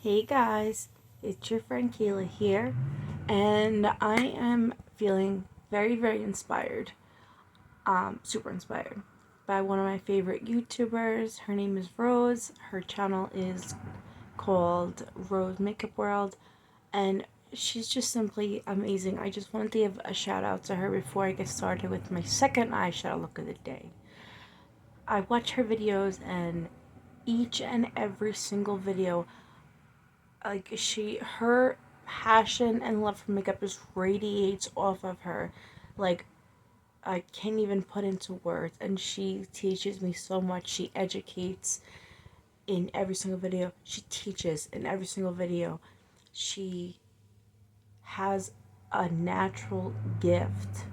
Hey guys, it's your friend Kayla here, and I am feeling very inspired, super inspired by one of my favorite YouTubers. Her name is Rose. Her channel is called Rose Makeup World, and she's just simply amazing. I just wanted to give a shout out to her before I get started with my second eyeshadow look of the day. I watch her videos, and each and every single video, her passion and love for makeup just radiates off of her. Like, I can't even put into words. And she teaches me so much. She educates in every single video. She teaches in every single video. She has a natural gift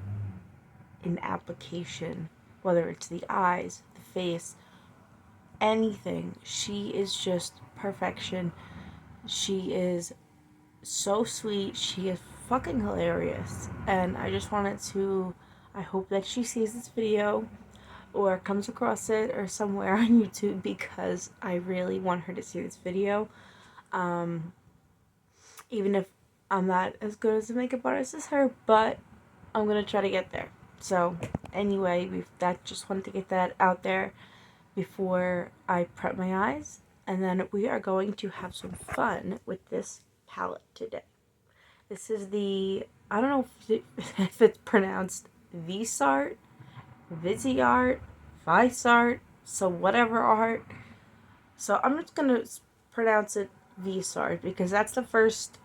in application, whether it's the eyes, the face, anything. She is just perfection. She is so sweet. She is fucking hilarious. And I hope that she sees this video or comes across it or somewhere on YouTube, because I really want her to see this video. Even if I'm not as good as a makeup artist as her, but I'm gonna try to get there. So anyway, just wanted to get that out there before I prep my eyes. And then we are going to have some fun with this palette today. This is I don't know if it's pronounced VISEART, VISEART, so whatever art. So I'm just gonna pronounce it VISEART because that's the first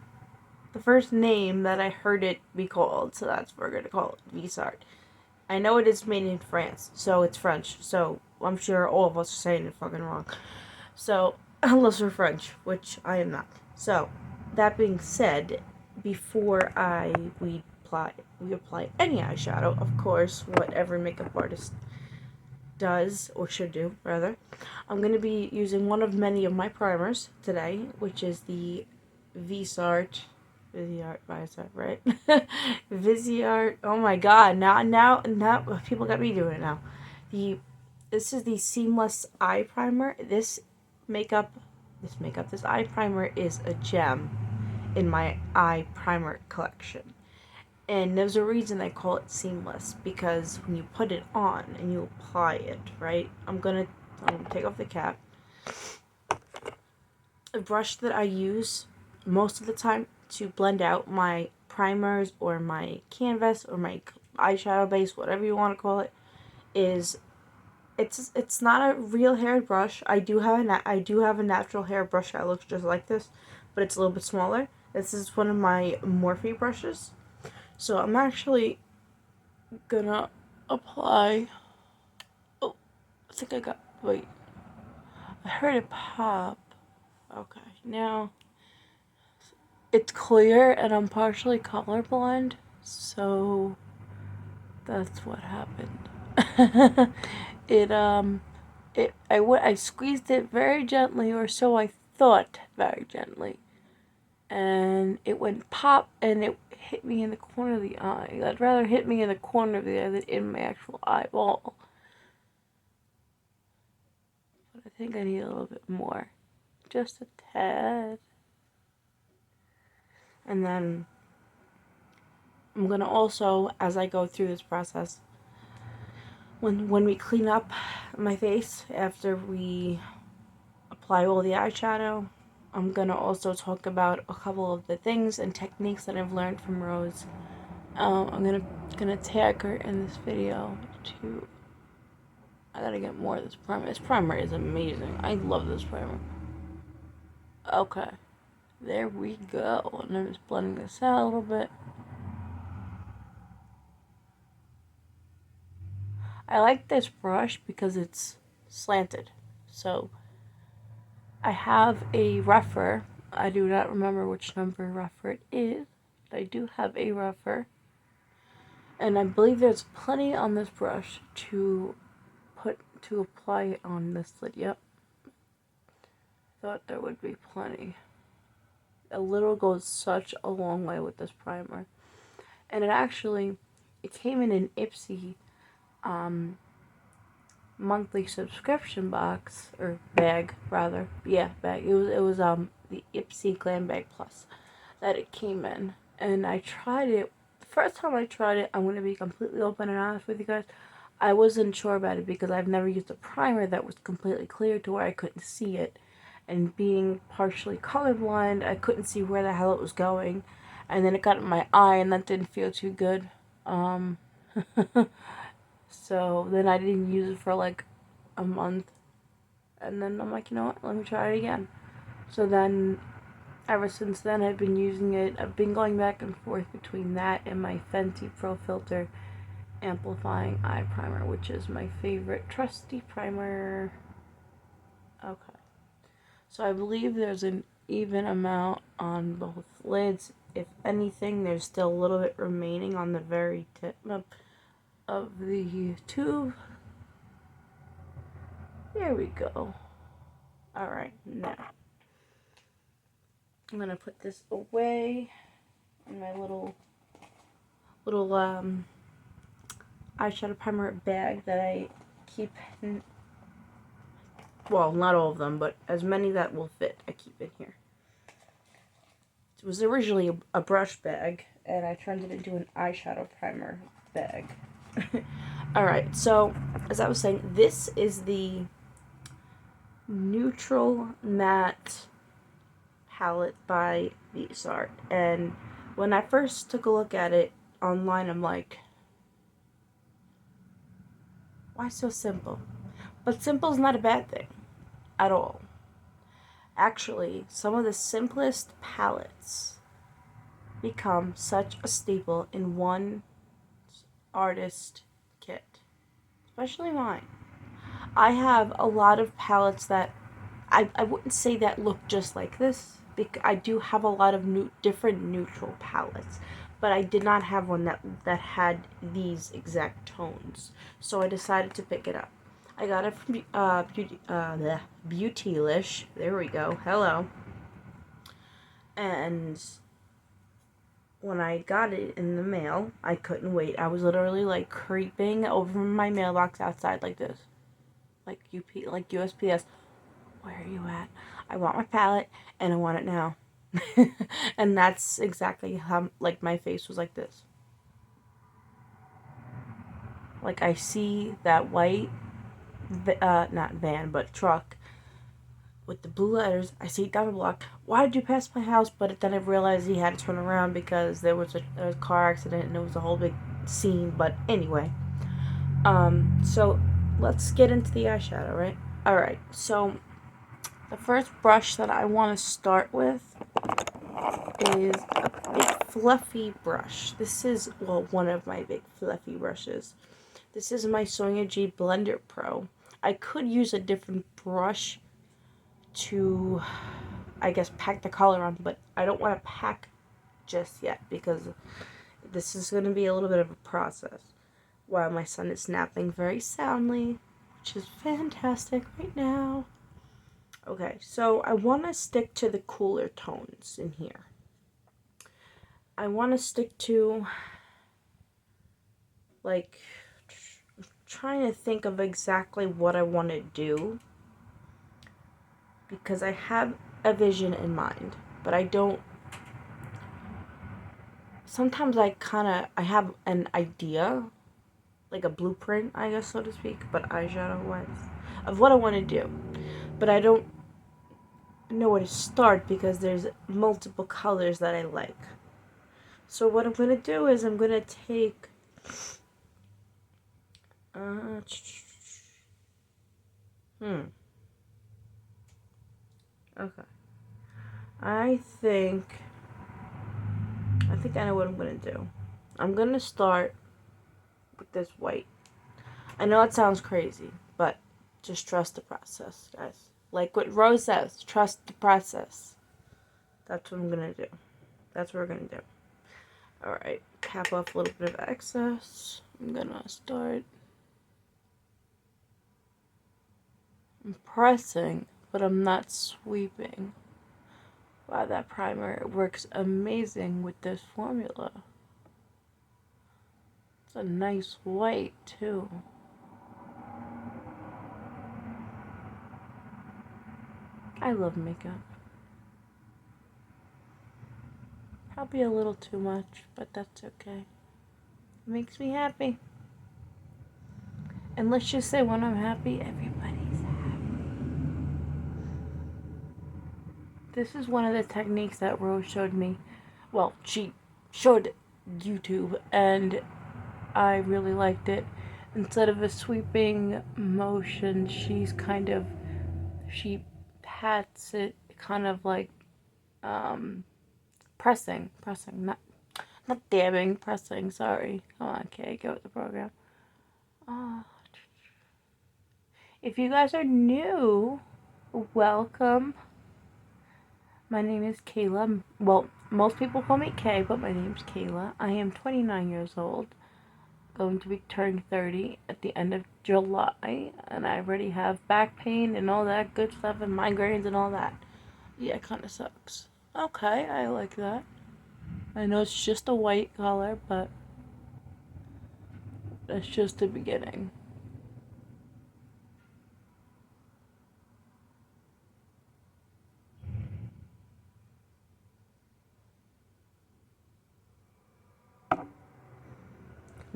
name that I heard it be called. So that's what we're gonna call it, VISEART. I know it is made in France, so it's French. So I'm sure all of us are saying it fucking wrong. So unless we're French, which I am not. So that being said, before we apply any eyeshadow, of course, what every makeup artist does, or should do rather, I'm going to be using one of many of my primers today, which is the VISEART, right? VISEART. Oh my god! Now, people got me doing it now. This is the Seamless Eye Primer. This eye primer is a gem in my eye primer collection. And there's a reason I call it seamless, because when you put it on and you apply it, right? I'm gonna take off the cap. The brush that I use most of the time to blend out my primers or my canvas or my eyeshadow base, whatever you want to call it, is it's not a real hair brush. I do have a natural hair brush that looks just like this, but it's a little bit smaller. This is one of my Morphe brushes. So I'm actually gonna apply. Oh, I think I got. Wait, I heard it pop. Okay, now it's clear and I'm partially colorblind, so that's what happened. I squeezed it very gently, or so I thought, very gently, and it went pop, and it hit me in the corner of the eye. I'd rather hit me in the corner of the eye than in my actual eyeball. But I think I need a little bit more. Just a tad. And then I'm going to also, as I go through this process, when we clean up my face after we apply all the eyeshadow, I'm going to also talk about a couple of the things and techniques that I've learned from Rose. I'm gonna tag her in this video too. I gotta get more of this primer. This primer is amazing. I love this primer. Okay, there we go. And I'm just blending this out a little bit. I like this brush because it's slanted. So I have a rougher. I do not remember which number rougher it is, but I do have a rougher. And I believe there's plenty on this brush to apply it on this lid. Yep. Thought there would be plenty. A little goes such a long way with this primer. And it came in an Ipsy monthly subscription box, or bag rather. Yeah, bag. It was the Ipsy Glam Bag Plus that it came in, and I tried it. The first time I tried it, I'm gonna be completely open and honest with you guys. I wasn't sure about it because I've never used a primer that was completely clear to where I couldn't see it, and being partially colorblind, I couldn't see where the hell it was going, and then it got in my eye, and that didn't feel too good. Um, so then I didn't use it for like a month, and then I'm like, you know what, let me try it again. So then ever since then I've been using it. I've been going back and forth between that and my Fenty Pro Filter Amplifying Eye Primer, which is my favorite trusty primer. Okay, so I believe there's an even amount on both lids. If anything, there's still a little bit remaining on the very tip of the tube. There we go. Alright, now I'm gonna put this away in my little eyeshadow primer bag that I keep in, well, not all of them, but as many that will fit, I keep in here. It was originally a brush bag, and I turned it into an eyeshadow primer bag. Alright, so as I was saying, this is the Neutral Matte palette by VISEART, and when I first took a look at it online, I'm like, why so simple? But simple is not a bad thing at all. Actually, some of the simplest palettes become such a staple in one artist kit, especially mine. I have a lot of palettes that I wouldn't say that look just like this. I do have a lot of different neutral palettes, but I did not have one that had these exact tones. So I decided to pick it up. I got it from Beautylish. There we go. Hello. And when I got it in the mail, I couldn't wait. I was literally like creeping over my mailbox outside like this, like USPS. Where are you at? I want my palette, and I want it now. And that's exactly how, like, my face was like this. Like, I see that white, not van, but truck with the blue letters. I see it down the block. Why did you pass my house? But then I realized he had to turn around because there was a car accident, and it was a whole big scene. But anyway, so let's get into the eyeshadow, right? Alright, so the first brush that I want to start with is a big fluffy brush. This is, well, one of my big fluffy brushes. This is my Sonia G Blender Pro. I could use a different brush to, I guess, pack the color on, but I don't want to pack just yet because this is going to be a little bit of a process while my son is napping very soundly, which is fantastic right now. Okay, so I want to stick to the cooler tones in here. I want to stick to, like, trying to think of exactly what I want to do, because I have a vision in mind, but I don't, sometimes I have an idea, like a blueprint, I guess, so to speak, but eyeshadow wise, of what I want to do, but I don't know where to start because there's multiple colors that I like. So what I'm going to do is I'm going to take okay. I think I know what I'm going to do. I'm going to start with this white. I know it sounds crazy, but just trust the process, guys. Like what Rose says, trust the process. That's what I'm going to do. That's what we're going to do. Alright, cap off a little bit of excess. I'm going to start. I'm pressing, but I'm not sweeping. Wow, that primer works amazing with this formula. It's a nice white, too. I love makeup. Probably a little too much, but that's okay. It makes me happy. And let's just say when I'm happy, everybody's happy. This is one of the techniques that Rose showed me. Well, she showed YouTube, and I really liked it. Instead of a sweeping motion, she pats it kind of like pressing, not dabbing, pressing, sorry. Come on, Kay, get with the program. If you guys are new, welcome. My name is Kayla. Well, most people call me Kay, but my name's Kayla. I am 29 years old, going to be turning 30 at the end of July, and I already have back pain and all that good stuff and migraines and all that. Yeah, it kind of sucks. Okay, I like that. I know it's just a white color, but that's just the beginning.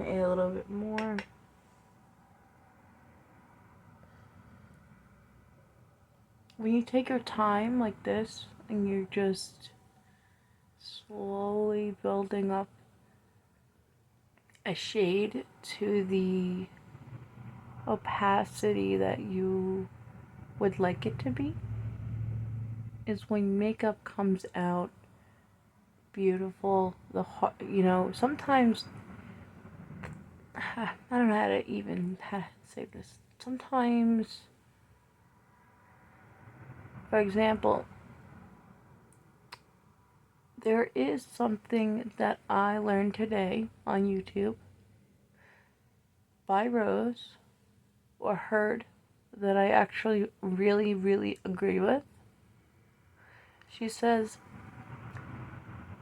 Add a little bit more. When you take your time like this and you're just slowly building up a shade to the opacity that you would like it to be, is when makeup comes out beautiful. Sometimes I don't know how to say this. Sometimes, for example, there is something that I learned today on YouTube by Rose, or heard, that I actually really, really agree with. She says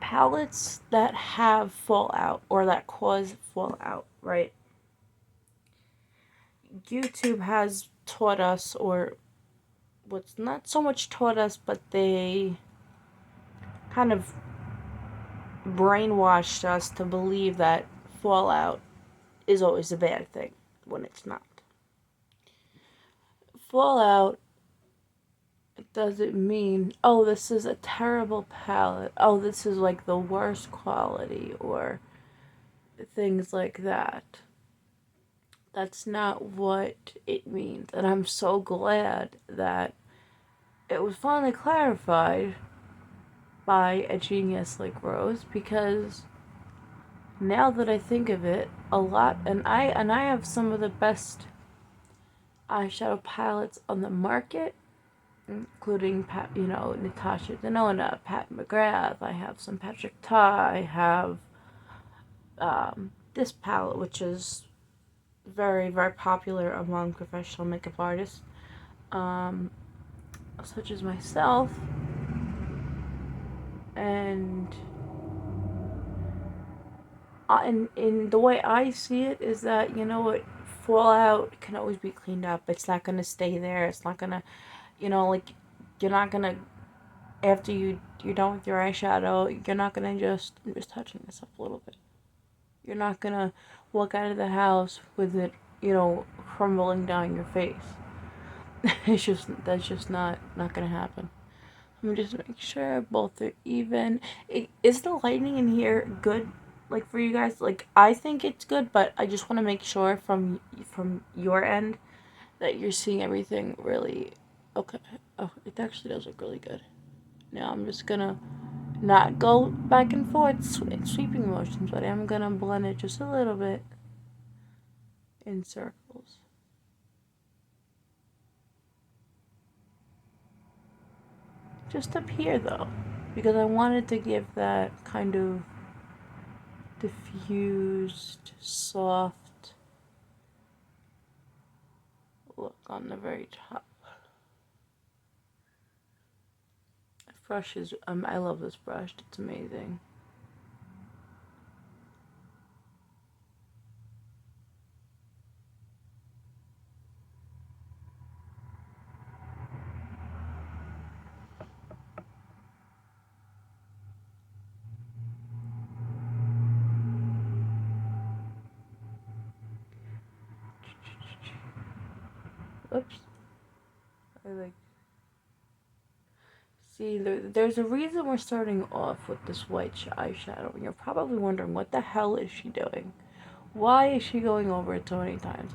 palettes that have fallout or that cause fallout, right? YouTube has taught us, or what's not so much taught us, but they kind of brainwashed us to believe that fallout is always a bad thing when it's not. Fallout doesn't mean, oh, this is a terrible palette, oh, this is like the worst quality, or things like that. That's not what it means, and I'm so glad that it was finally clarified by a genius like Rose, because now that I think of it, a lot, and I have some of the best eyeshadow palettes on the market, including Natasha Denona, Pat McGrath. I have some Patrick Ta. I have this palette, which is very, very popular among professional makeup artists, such as myself. And in the way I see it is that, fallout can always be cleaned up. It's not going to stay there. It's not going to, you're not going to, after you're done with your eyeshadow, you're not going to I'm just touching this up a little bit. You're not going to walk out of the house with it, crumbling down your face. That's just not going to happen. Let me just make sure both are even. Is the lighting in here good? Like, for you guys, like, I think it's good, but I just want to make sure from your end that you're seeing everything really okay. Oh, it actually does look really good. Now I'm just gonna not go back and forth sweeping motions, but I'm gonna blend it just a little bit in circles. Just up here though, because I wanted to give that kind of diffused, soft look on the very top. The brush is, I love this brush, it's amazing. See, there's a reason we're starting off with this white eyeshadow. And you're probably wondering, what the hell is she doing? Why is she going over it so many times?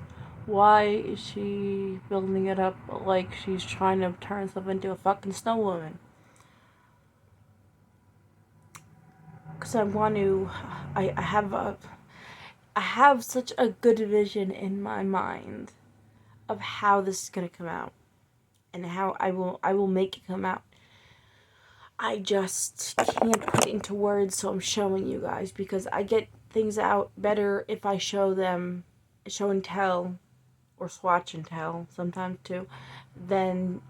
Why is she building it up like she's trying to turn herself into a fucking snow woman? Because I have such a good vision in my mind of how this is gonna come out and how I will make it come out. I just can't put it into words, so I'm showing you guys, because I get things out better if I show them, show and tell, or swatch and tell sometimes too, than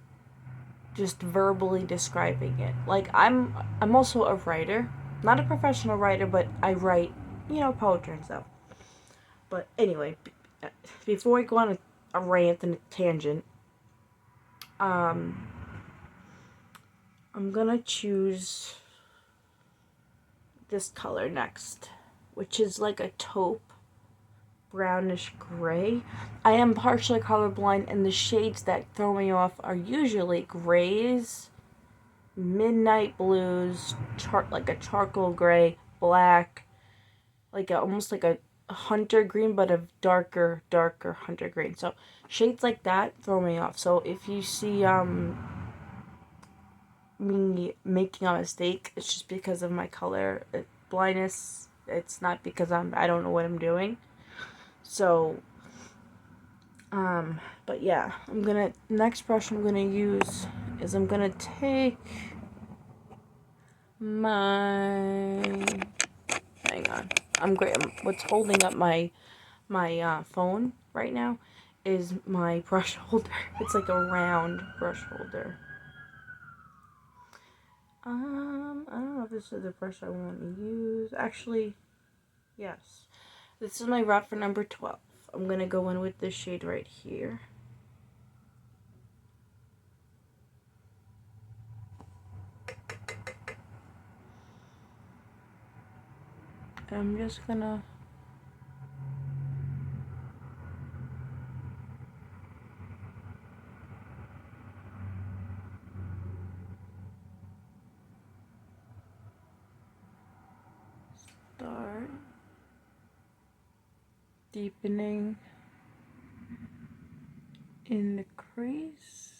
just verbally describing it. Like, I'm also a writer, not a professional writer, but I write, poetry and stuff. But anyway, before I go on a rant and a tangent, I'm gonna choose this color next, which is like a taupe brownish gray. I am partially colorblind, and the shades that throw me off are usually grays, midnight blues, like a charcoal gray, black, almost like a hunter green, but a darker hunter green. So shades like that throw me off. So if you see me making a mistake, it's just because of my color blindness. It's not because I don't know what I'm doing. So but yeah, next brush I'm gonna use is, I'm gonna take my, hang on, what's holding up my phone right now is my brush holder. It's like a round brush holder. I don't know if this is the brush I want to use. Actually, yes. This is my reference number 12. I'm gonna go in with this shade right here. I'm just gonna start deepening in the crease.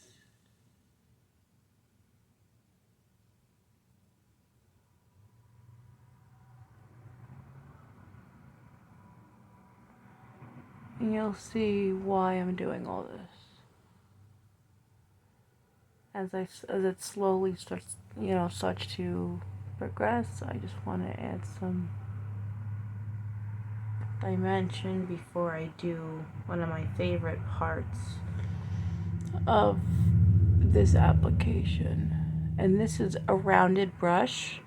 And you'll see why I'm doing all this as it slowly starts to progress. I just want to add some dimension before I do one of my favorite parts of this application. And this is a rounded brush.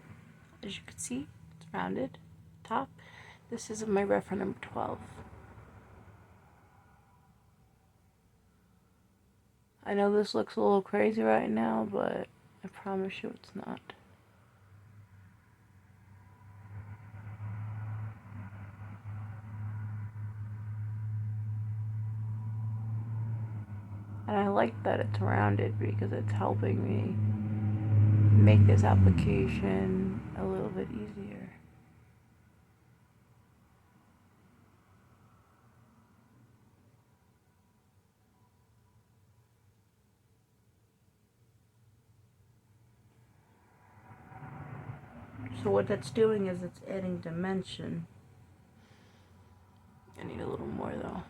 As you can see, it's rounded top. This is my reference number 12. I know this looks a little crazy right now, but I promise you it's not. And I like that it's rounded because it's helping me make this application a little bit easier. So what that's doing is it's adding dimension. I need a little more though.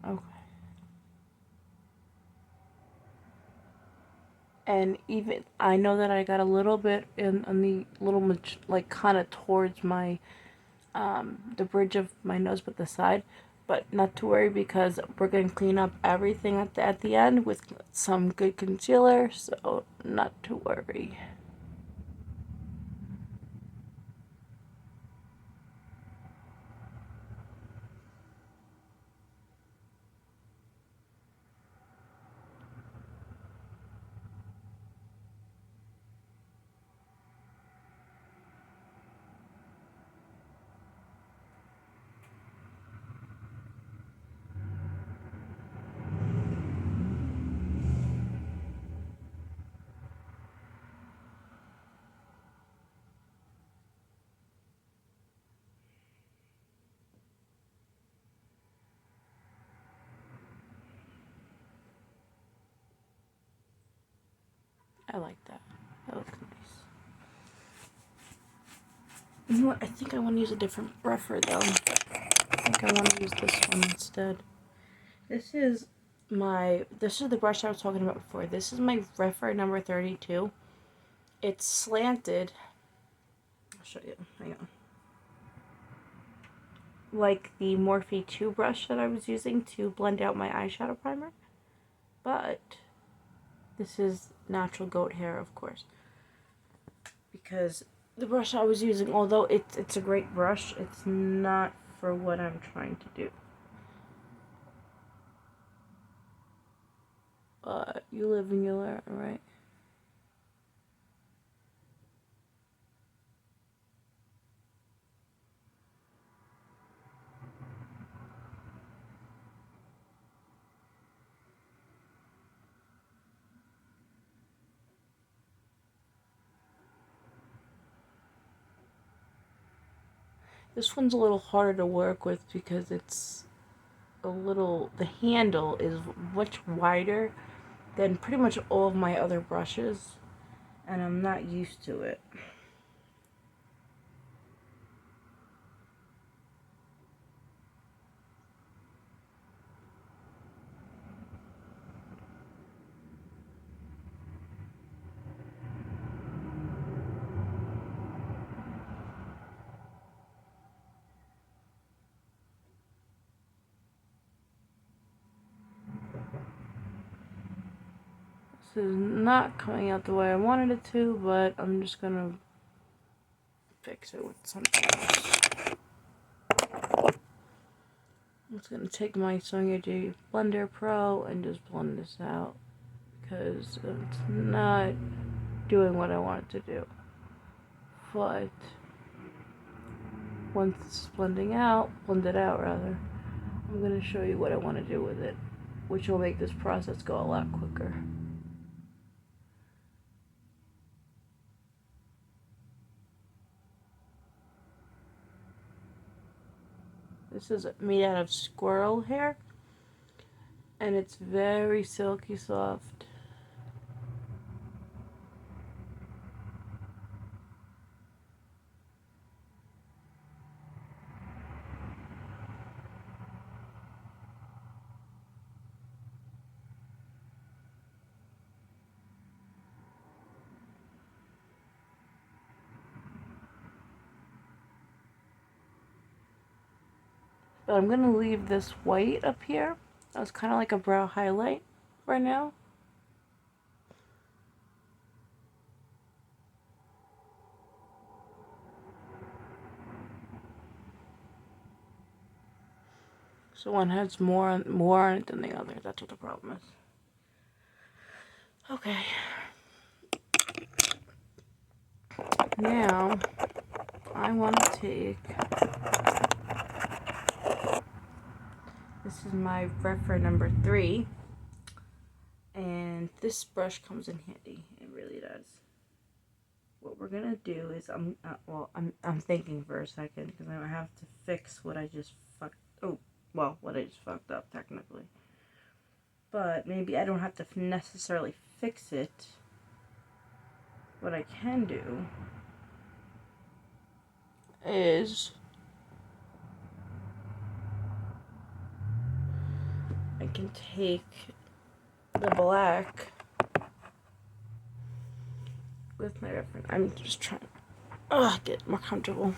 Okay. And even, I know that I got a little bit on the little, like, kind of towards my, the bridge of my nose, but the side. But not to worry, because we're going to clean up everything at the end with some good concealer, so not to worry. I like that. That looks nice. You know what? I think I want to use a different rougher though. I think I want to use this one instead. This is the brush I was talking about before. This is my VISEART number 32. It's slanted. I'll show you. Hang on. Like the Morphe 2 brush that I was using to blend out my eyeshadow primer. But this is natural goat hair, of course. Because the brush I was using, although it's a great brush, it's not for what I'm trying to do. But you live and you learn, right? This one's a little harder to work with because it's the handle is much wider than pretty much all of my other brushes, and I'm not used to it. This is not coming out the way I wanted it to, but I'm just gonna fix it with something else. I'm just gonna take my Sonia J Blender Pro and just blend this out because it's not doing what I want it to do. But once it's blended out rather, I'm gonna show you what I want to do with it, which will make this process go a lot quicker. This is made out of squirrel hair, and it's very silky soft. But I'm going to leave this white up here. That's kind of like a brow highlight right now. So one has more on it than the other. That's what the problem is. Okay. Now, I want to take... This is my VISEART number 3. And this brush comes in handy. It really does. What we're gonna do is I'm thinking for a second because I have to fix what I just what I just fucked up technically. But maybe I don't have to necessarily fix it. What I can do is I can take the black with my reference. I'm just trying to get more comfortable.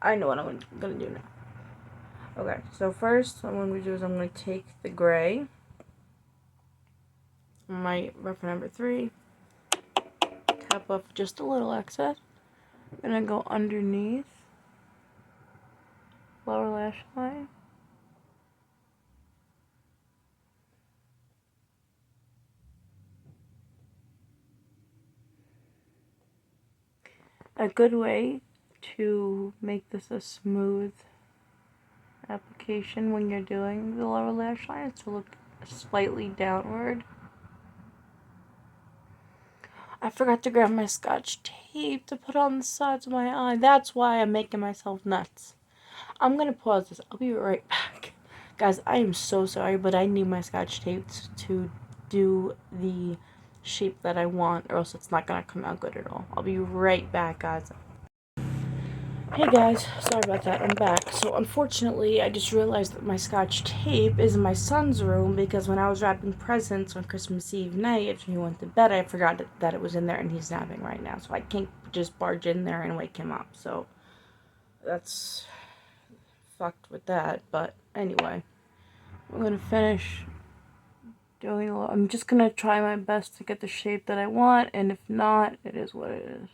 I know what I'm gonna do now. Okay, so first what I'm gonna do is I'm gonna take the gray, my reference number 3, tap off just a little excess, and then go underneath lower lash line. A good way to make this a smooth application when you're doing the lower lash line is to look slightly downward. I forgot to grab my Scotch tape to put on the sides of my eye. That's why I'm making myself nuts. I'm gonna pause this. I'll be right back. Guys, I am so sorry, but I need my scotch tape to do the shape that I want, or else it's not gonna come out good at all. I'll be right back, guys. Hey guys, sorry about that, I'm back. So unfortunately, I just realized that my scotch tape is in my son's room because when I was wrapping presents on Christmas Eve night, after he went to bed, I forgot that it was in there and he's napping right now. So I can't just barge in there and wake him up. So that's fucked with that. But anyway, I'm gonna finish doing I'm just gonna try my best to get the shape that I want, and if not, it is what it is.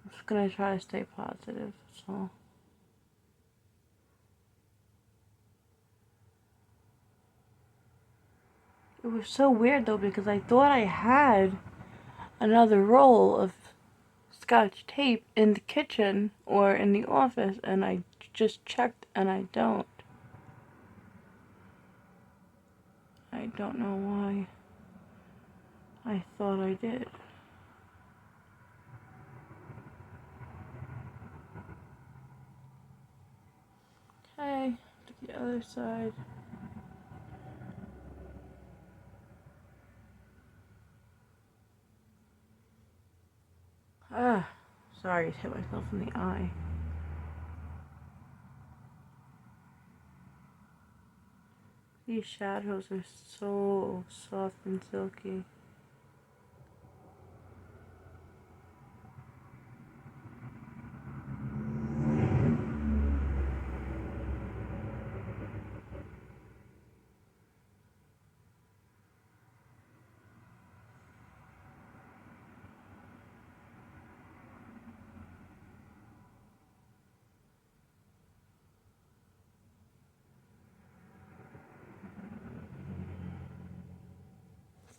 I'm just gonna try to stay positive, so. It was so weird though because I thought I had another roll of scotch tape in the kitchen or in the office, and I just checked and I don't. I don't know why I thought I did. Okay, to the other side. Ah, sorry, I hit myself in the eye. These shadows are so soft and silky.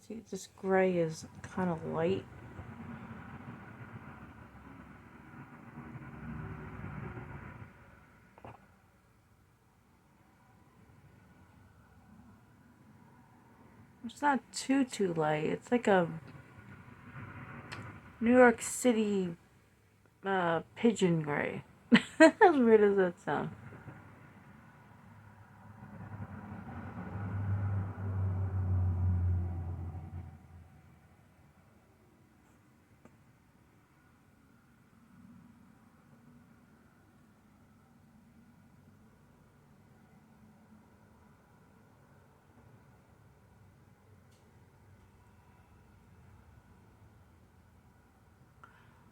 See, this gray is kind of light. It's not too light. It's like a New York City pigeon gray. As weird as that sounds.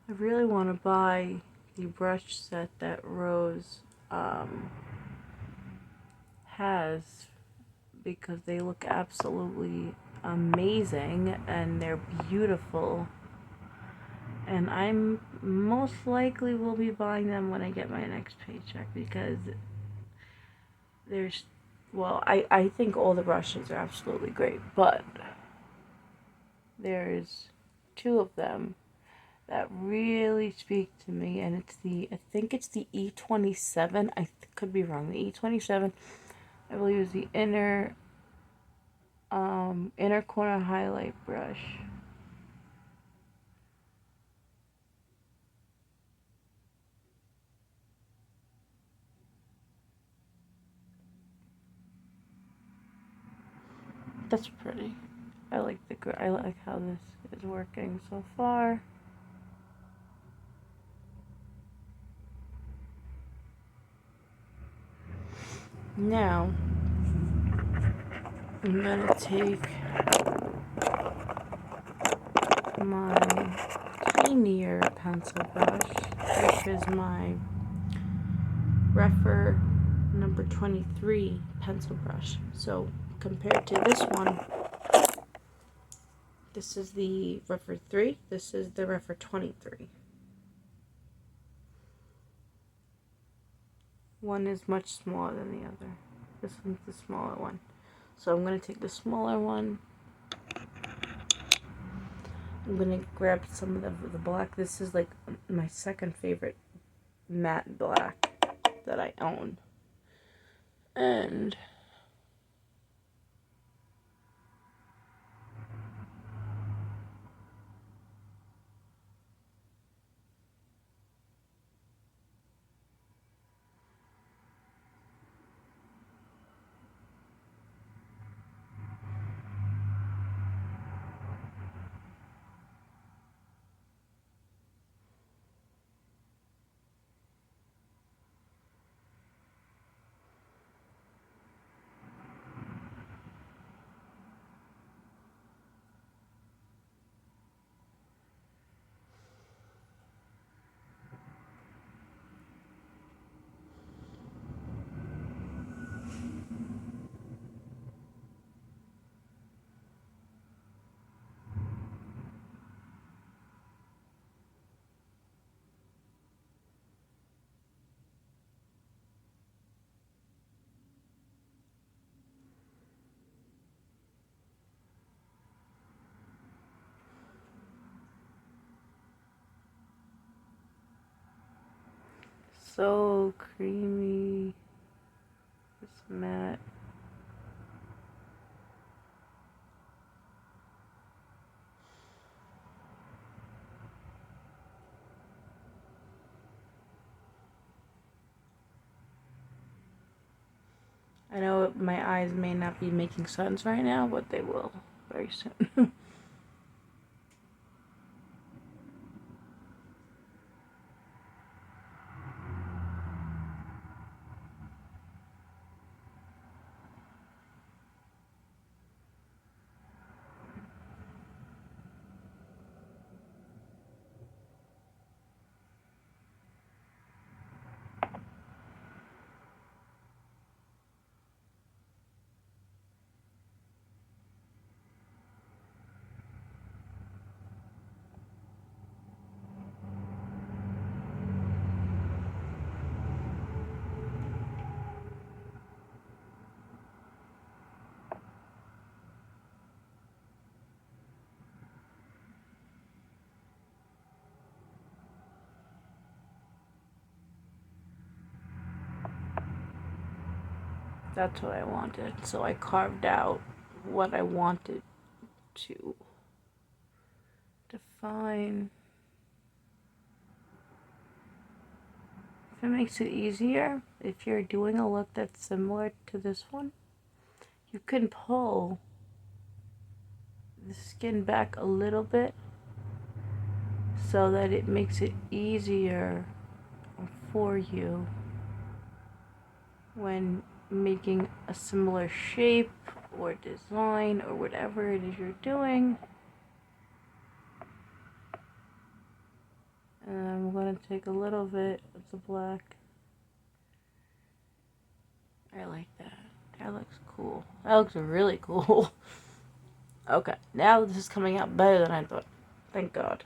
I really want to buy the brush set that Rose has because they look absolutely amazing and they're beautiful. And I'm most likely will be buying them when I get my next paycheck because there's, well, I think all the brushes are absolutely great, but there's two of them that really speak to me, and it's I think it's the E27. I could be wrong. The E27, I believe, is the inner corner highlight brush. That's pretty. I like how this is working so far. Now, I'm gonna take my tinier pencil brush, which is my Refer number 23 pencil brush. So, compared to this one, this is the Refer 3, this is the Refer 23. One is much smaller than the other. This one's the smaller one. So I'm going to take the smaller one. I'm going to grab some of the black. This is like my second favorite matte black that I own. And so creamy. It's matte. I know my eyes may not be making sense right now, but they will very soon. That's what I wanted, so I carved out what I wanted to define. If it makes it easier, if you're doing a look that's similar to this one, you can pull the skin back a little bit so that it makes it easier for you when making a similar shape or design or whatever it is you're doing. And I'm going to take a little bit of the black. I like that. That looks cool. That looks really cool. Okay, now this is coming out better than I thought. Thank God.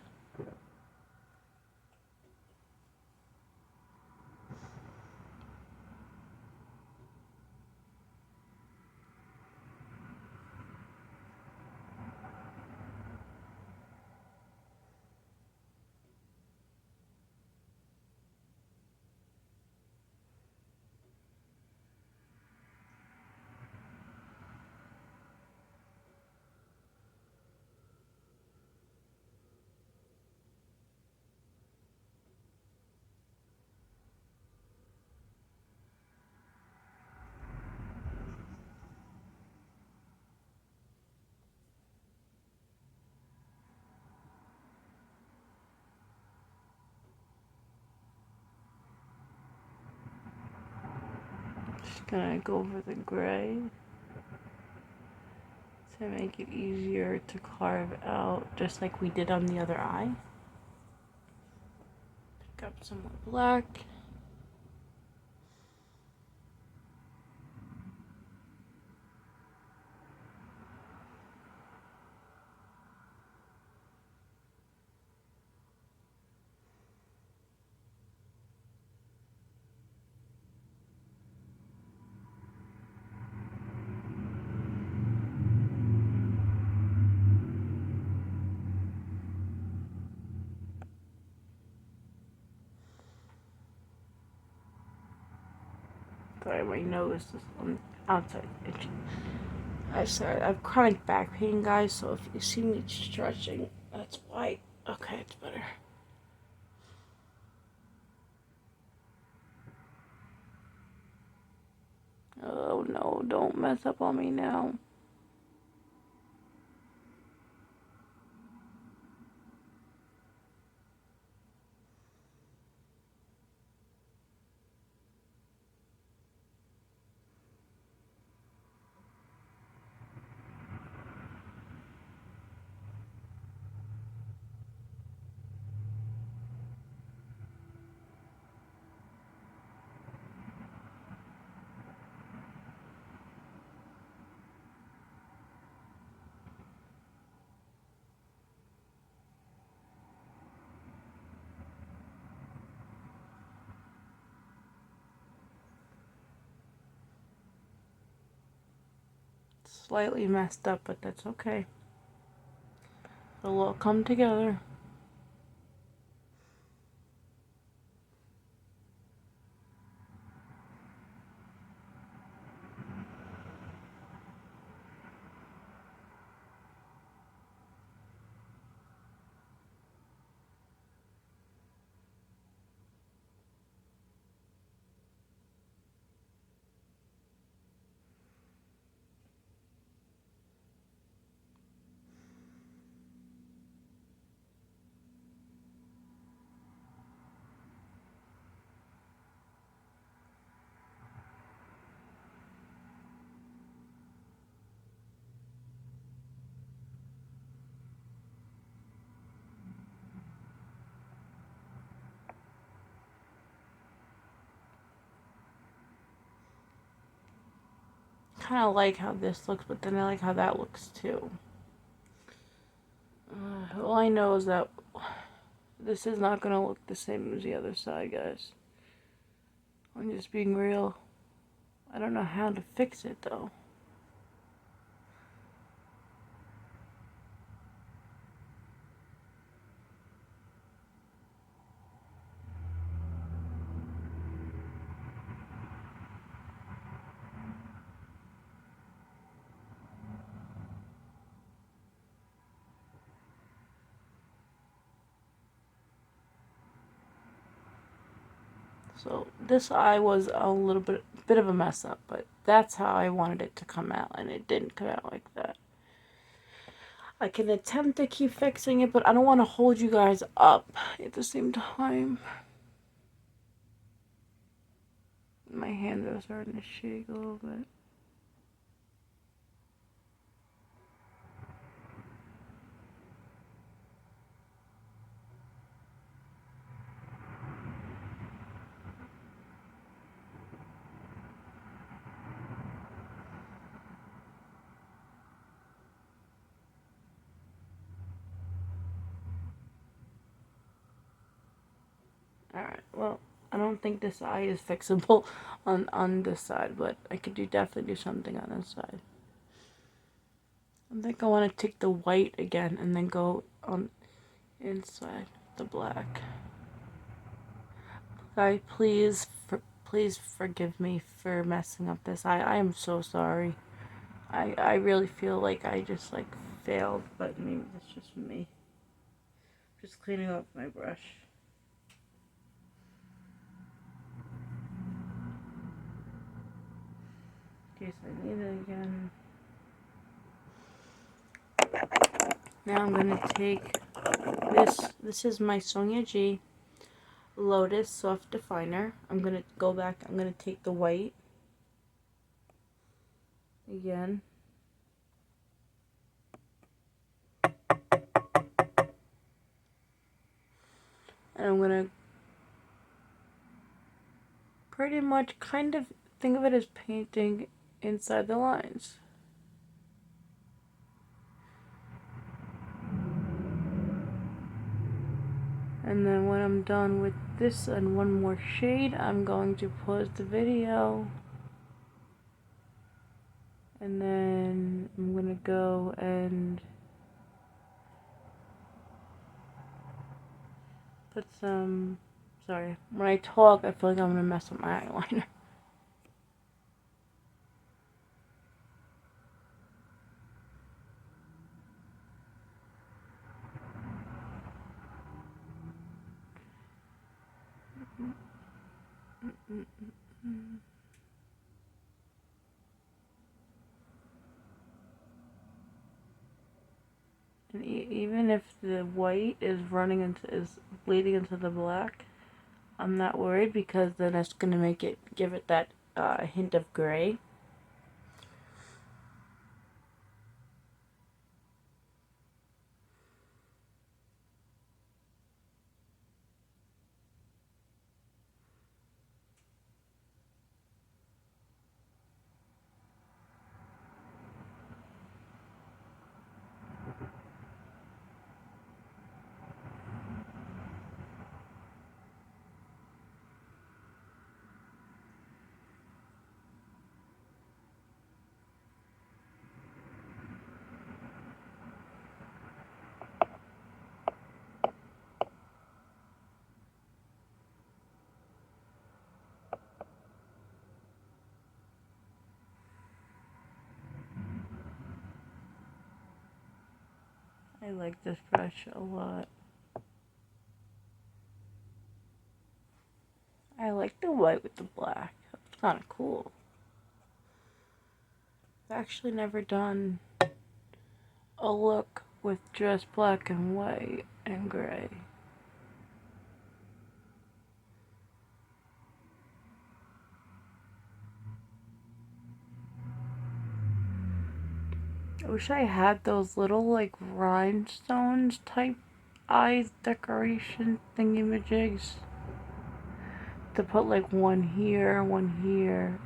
Just gonna go over the gray to make it easier to carve out, just like we did on the other eye. Pick up some more black. Sorry, my nose is on the outside itchy. I'm sorry, I have chronic back pain, guys, so if you see me stretching, that's why. Okay, it's better. Oh no, don't mess up on me now. Slightly messed up, but that's okay. It'll all come together. kind of like how this looks, but then I like how that looks too. All I know is that this is not going to look the same as the other side, guys. I'm just being real. I don't know how to fix it, though. So this eye was a little bit of a mess up, but that's how I wanted it to come out, and it didn't come out like that. I can attempt to keep fixing it, but I don't want to hold you guys up at the same time. My hands are starting to shake a little bit. Alright, well, I don't think this eye is fixable on this side, but I could definitely do something on this side. I think I want to take the white again and then go on inside the black. Guys, please forgive me for messing up this eye. I am so sorry. I really feel like I just like failed, but maybe that's just me. Just cleaning up my brush. In case I need it again. Now I'm gonna take this. This is my Sonia G Lotus Soft Definer. I'm gonna go back. I'm gonna take the white again. And I'm gonna pretty much kind of think of it as painting inside the lines. And then when I'm done with this and one more shade, I'm going to pause the video. And then I'm going to go and put some, sorry, when I talk I feel like I'm going to mess up my eyeliner. And even if the white is bleeding into the black, I'm not worried because then it's gonna give it that hint of gray. I like this brush a lot. I like the white with the black. That's kind of cool. I've actually never done a look with just black and white and gray. I wish I had those little like rhinestones type eyes decoration thingamajigs to put like one here, one there,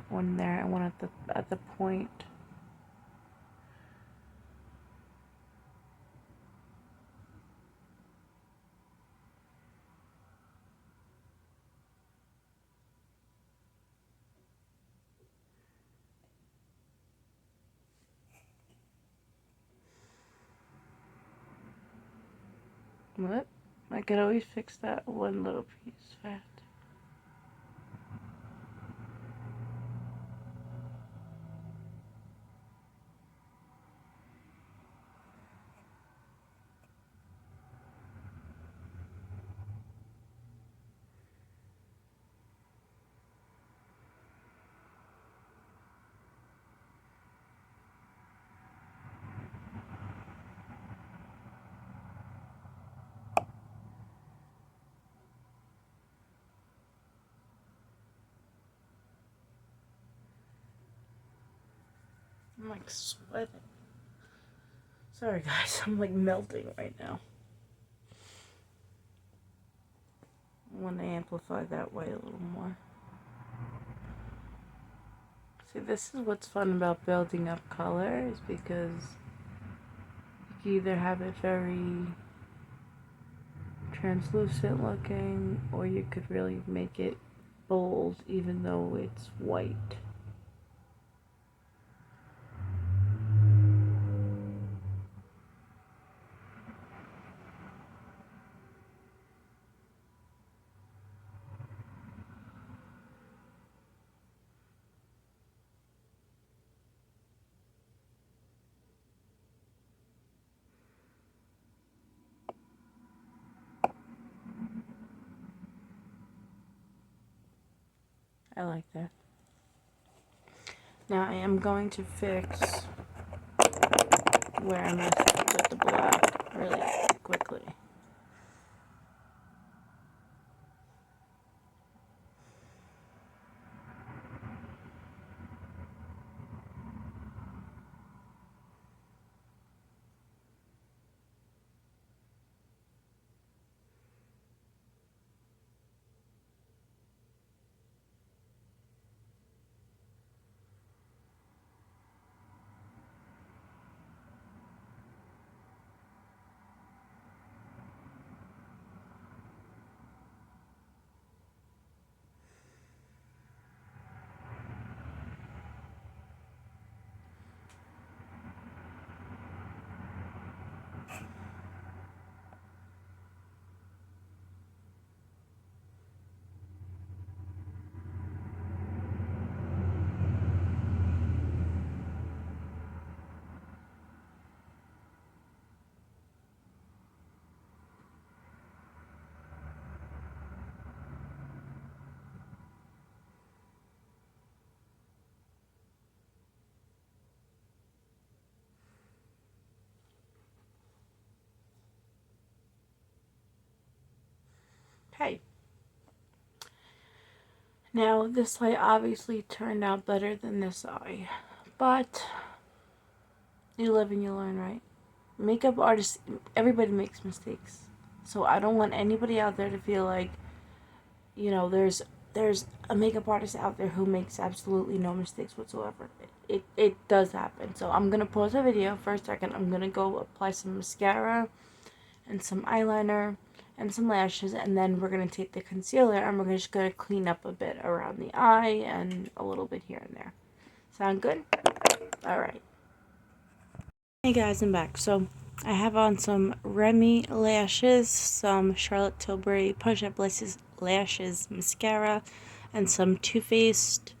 and one at the point. What? I could always fix that one little piece fast. I'm like sweating. Sorry guys, I'm like melting right now. I want to amplify that way a little more. See, this is what's fun about building up color, is because you can either have it very translucent looking, or you could really make it bold even though it's white. I like that. Now I am going to fix where I messed up with the black really quickly. Okay. Now this eye obviously turned out better than this eye, but you live and you learn, right? Makeup artists, everybody makes mistakes. So I don't want anybody out there to feel like, you know, there's a makeup artist out there who makes absolutely no mistakes whatsoever. It does happen. So I'm gonna pause the video for a second. I'm gonna go apply some mascara and some eyeliner and some lashes, and then we're gonna take the concealer and we're just gonna clean up a bit around the eye and a little bit here and there. Sound good? Alright. Hey guys, I'm back. So I have on some Remy lashes, some Charlotte Tilbury Push Up Lashes mascara, and some Too Faced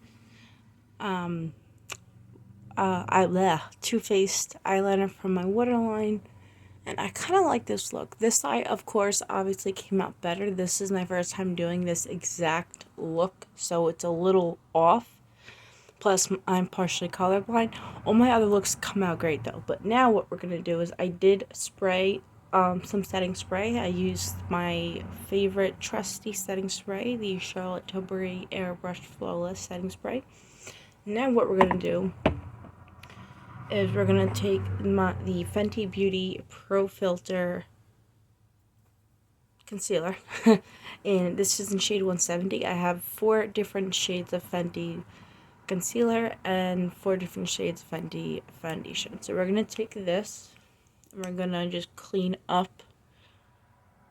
Too Faced eyeliner from my waterline. And I kind of like this look. This eye, of course, obviously came out better. This is my first time doing this exact look, so it's a little off. Plus, I'm partially colorblind. All my other looks come out great, though. But now what we're going to do is I did spray some setting spray. I used my favorite trusty setting spray, the Charlotte Tilbury Airbrush Flawless Setting Spray. Now what we're going to do is we're going to take the Fenty Beauty Pro Filter concealer. And this is in shade 170. I have 4 different shades of Fenty concealer and 4 different shades of Fenty foundation. So we're going to take this and we're going to just clean up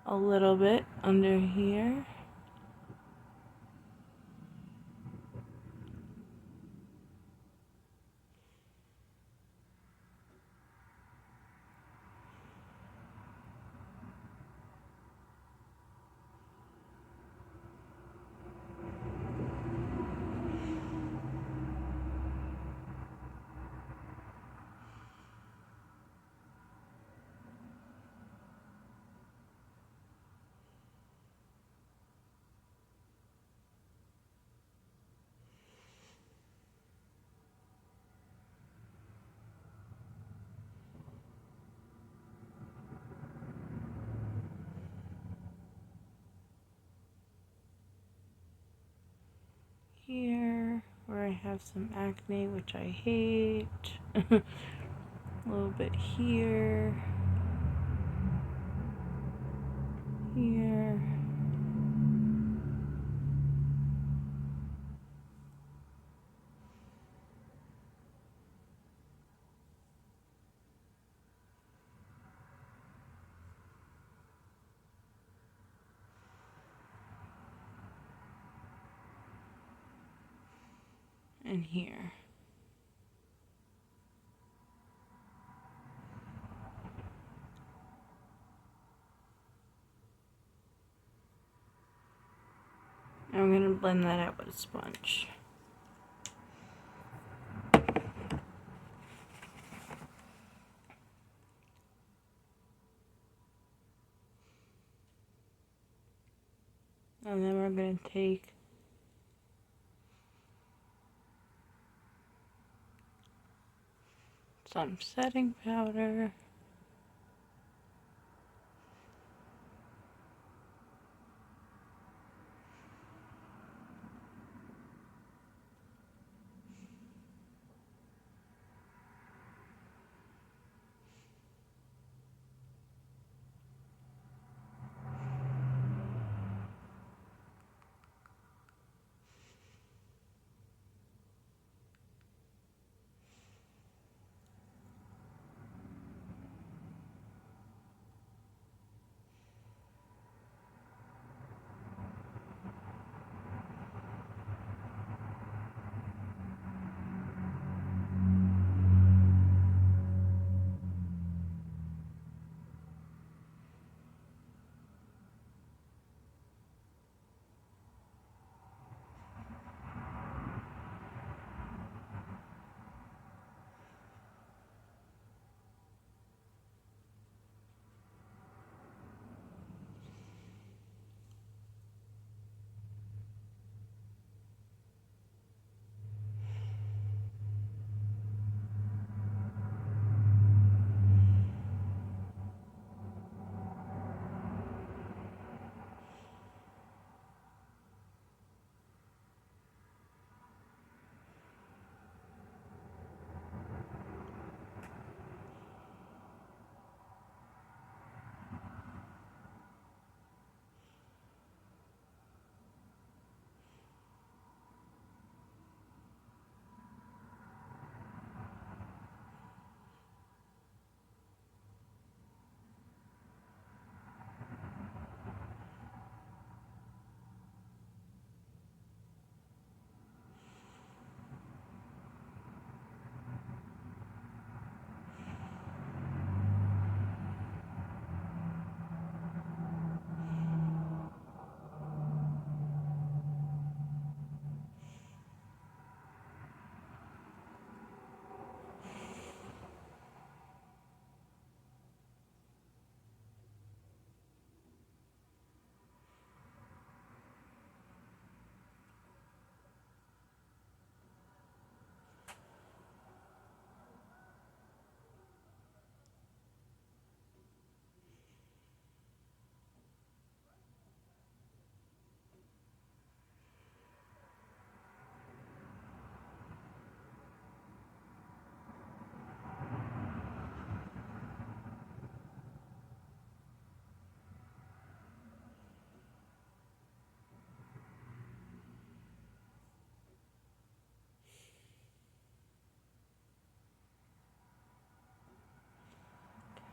a little bit under here. have some acne, which I hate. A little bit here. Here. And here. I'm going to blend that out with a sponge. And then we're going to take some setting powder.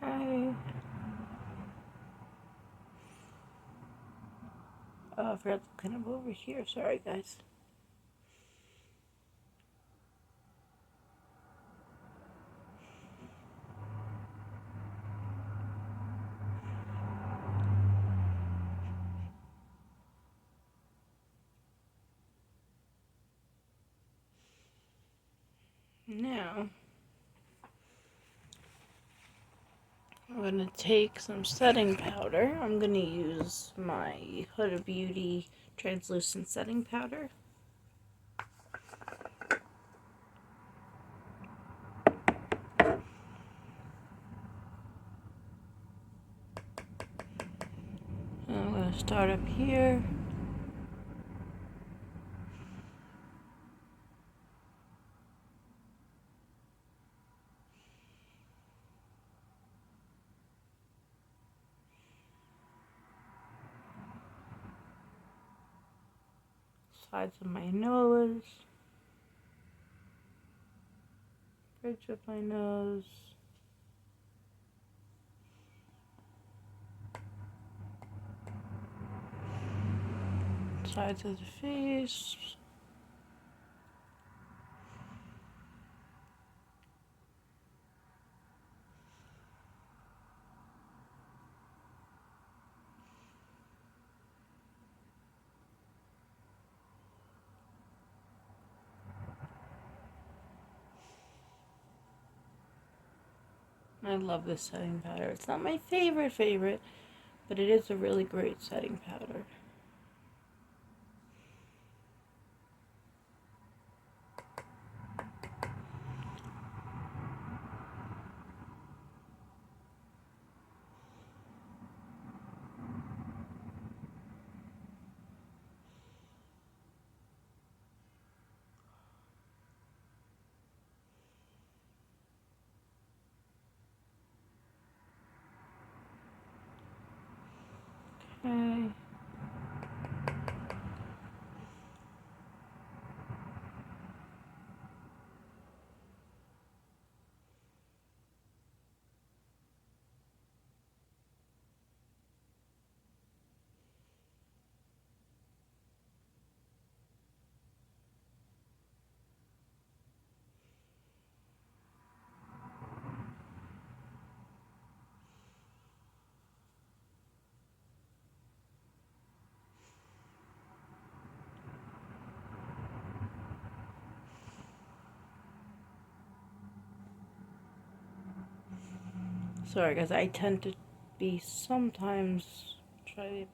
Okay. Oh, I forgot to clean up over here. Sorry, guys. Now, I'm going to take some setting powder. I'm going to use my Huda Beauty translucent setting powder. And I'm going to start up here. sides of my nose, bridge of my nose, sides of the face. I love this setting powder. It's not my favorite, but it is a really great setting powder. Okay. Sorry guys, I tend to be sometimes try to be a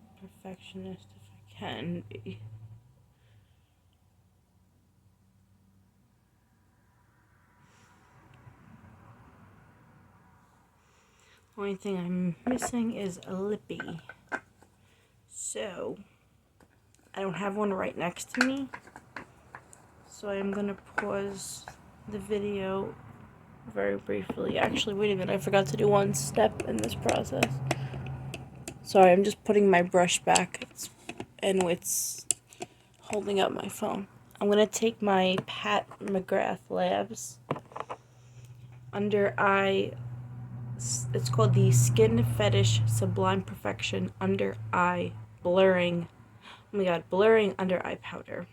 perfectionist if I can be. Only thing I'm missing is a lippy. So, I don't have one right next to me. So I'm gonna pause the video very briefly. Actually, wait a minute, I forgot to do one step in this process. Sorry, I'm just putting my brush back and it's holding up my phone. I'm gonna take my Pat McGrath Labs under eye. It's called the Skin Fetish Sublime Perfection Under Eye Blurring. Oh my god, blurring under eye powder.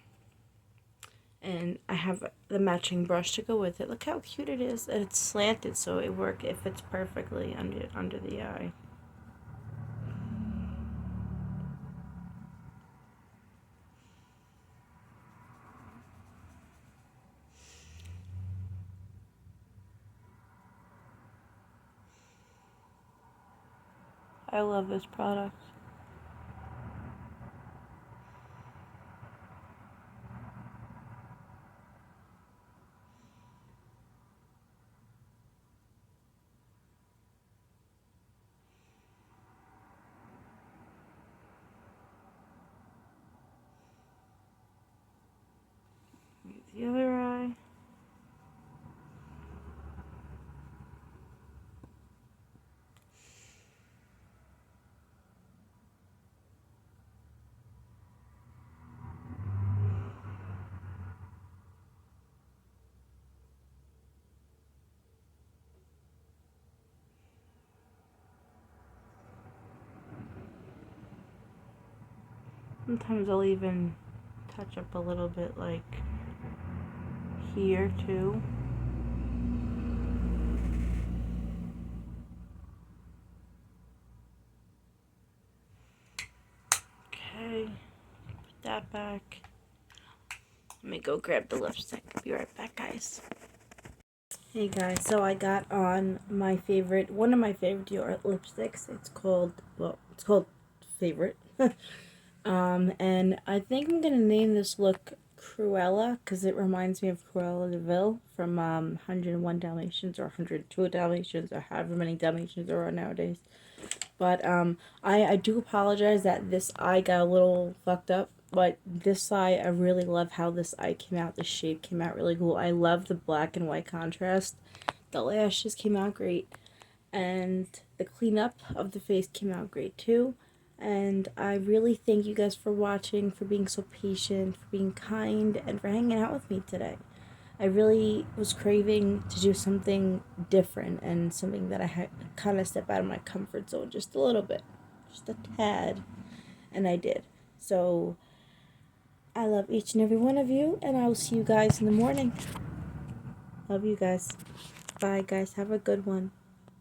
And I have the matching brush to go with it. Look how cute it is. And it's slanted, so it fits perfectly under the eye. I love this product. The other eye. Sometimes I'll even touch up a little bit like here too. Okay, put that back. Let me go grab the lipstick. Be right back, guys. Hey guys, so I got on one of my favorite Dior lipsticks. It's called Favorite. And I think I'm gonna name this look Cruella because it reminds me of Cruella de Vil from 101 Dalmatians or 102 Dalmatians or however many Dalmatians there are nowadays. But I do apologize that this eye got a little fucked up. But this eye, I really love how this eye came out. The shape came out really cool. I love the black and white contrast. The lashes came out great. And the cleanup of the face came out great too. And I really thank you guys for watching, for being so patient, for being kind, and for hanging out with me today. I really was craving to do something different and something that I had kind of step out of my comfort zone just a little bit, just a tad, and I did. So I love each and every one of you, and I will see you guys in the morning. Love you guys. Bye, guys. Have a good one.